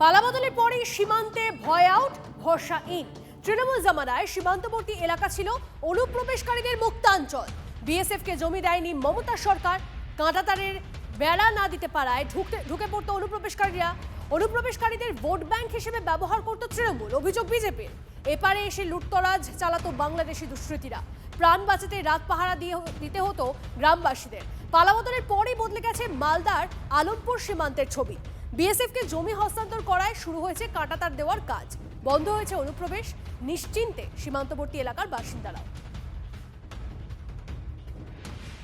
পালাবদলের পরেই সীমান্তে ভয় আউট, ভরসা ইন। তৃণমূল জামানায় সীমান্তবর্তী এলাকা ছিল অনুপ্রবেশকারীদের মুক্তাঞ্চল। বিএসএফকে জমি দেয়নি মমতা সরকার। কাঁটাতারের বেড়া না দিতে পারায় ঢুকে পড়তো অনুপ্রবেশকারীদের ভোট ব্যাংক হিসেবে ব্যবহার করত তৃণমূল। অভিযোগ বিজেপির। এপারে এসে লুটতরাজ চালাতো বাংলাদেশি দুষ্কৃতীরা। প্রাণ বাঁচাতে রাত পাহারা দিতে হতো গ্রামবাসীদের। পালাবদলের পরেই বদলে গেছে মালদার আলমপুর সীমান্তের ছবি। বিএসএফকে জমি হস্তান্তর করায় শুরু হয়েছে কাঁটাতার দেওয়ার কাজ। বন্ধ হয়েছে অনুপ্রবেশ, নিশ্চিন্তে সীমান্তবর্তী এলাকার বাসিন্দারাও।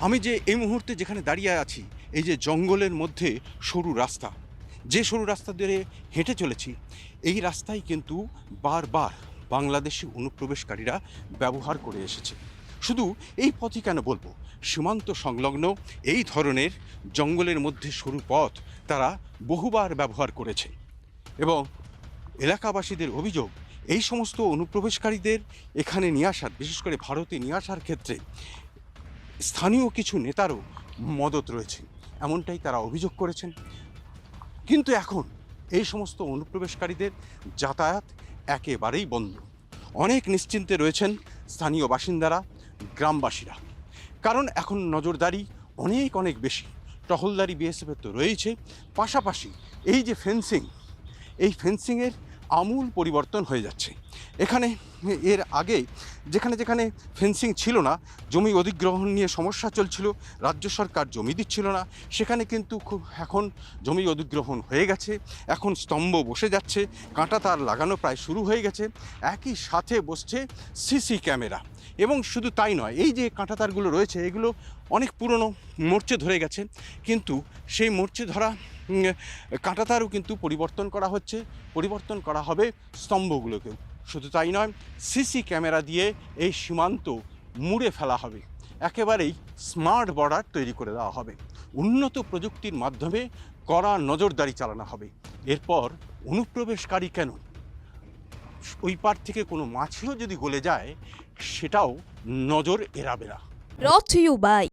আমি যে এই মুহূর্তে যেখানে দাঁড়িয়ে আছি, এই যে জঙ্গলের মধ্যে সরু রাস্তা, যে সরু রাস্তা ধরে হেঁটে চলেছি, এই রাস্তায় কিন্তু বারবার বাংলাদেশি অনুপ্রবেশকারীরা ব্যবহার করে এসেছে। শুধু এই পথই কেন বলবো, সীমান্ত সংলগ্ন এই ধরনের জঙ্গলের মধ্যে সরু পথ তারা বহুবার ব্যবহার করেছে। এবং এলাকাবাসীদের অভিযোগ, এই সমস্ত অনুপ্রবেশকারীদের এখানে নিয়ে আসার, বিশেষ করে ভারতে নিয়ে আসার ক্ষেত্রে স্থানীয় কিছু নেতারও মদত রয়েছে, এমনটাই তারা অভিযোগ করেছেন। কিন্তু এখন এই সমস্ত অনুপ্রবেশকারীদের যাতায়াত একেবারেই বন্ধ। অনেক নিশ্চিন্তে রয়েছেন স্থানীয় বাসিন্দারা, গ্রামবাসীরা। কারণ এখন নজরদারি অনেক বেশি। টহলদারি বিএসএফের তো রয়েছে, পাশাপাশি এই যে ফেন্সিং, এই ফেন্সিংয়ের আমূল পরিবর্তন হয়ে যাচ্ছে। এখানে এর আগে যেখানে ফেন্সিং ছিল না, জমি অধিগ্রহণ নিয়ে সমস্যা চলছিল, রাজ্য সরকার জমি দিচ্ছিল না, সেখানে কিন্তু এখন জমি অধিগ্রহণ হয়ে গেছে। এখন স্তম্ভ বসে যাচ্ছে, কাঁটাতার লাগানো প্রায় শুরু হয়ে গেছে। একই সাথে বসছে সিসি ক্যামেরা। এবং শুধু তাই নয়, এই যে কাঁটাতারগুলো রয়েছে এগুলো অনেক পুরনো, মরচে ধরে গেছে, কিন্তু সেই মরচে ধরা কাঁটাতারও কিন্তু পরিবর্তন করা হচ্ছে, পরিবর্তন করা হবে স্তম্ভগুলোকেও। শুধু তাই নয়, সিসি ক্যামেরা দিয়ে এই সীমান্ত মুড়ে ফেলা হবে, একেবারেই স্মার্ট বর্ডার তৈরি করে দেওয়া হবে। উন্নত প্রযুক্তির মাধ্যমে কড়া নজরদারি চালানো হবে। এরপর অনুপ্রবেশকারী কেন, ওই পার থেকে কোনো মাছিও যদি গলে যায়, সেটাও নজর এড়াবে না। Brought to you by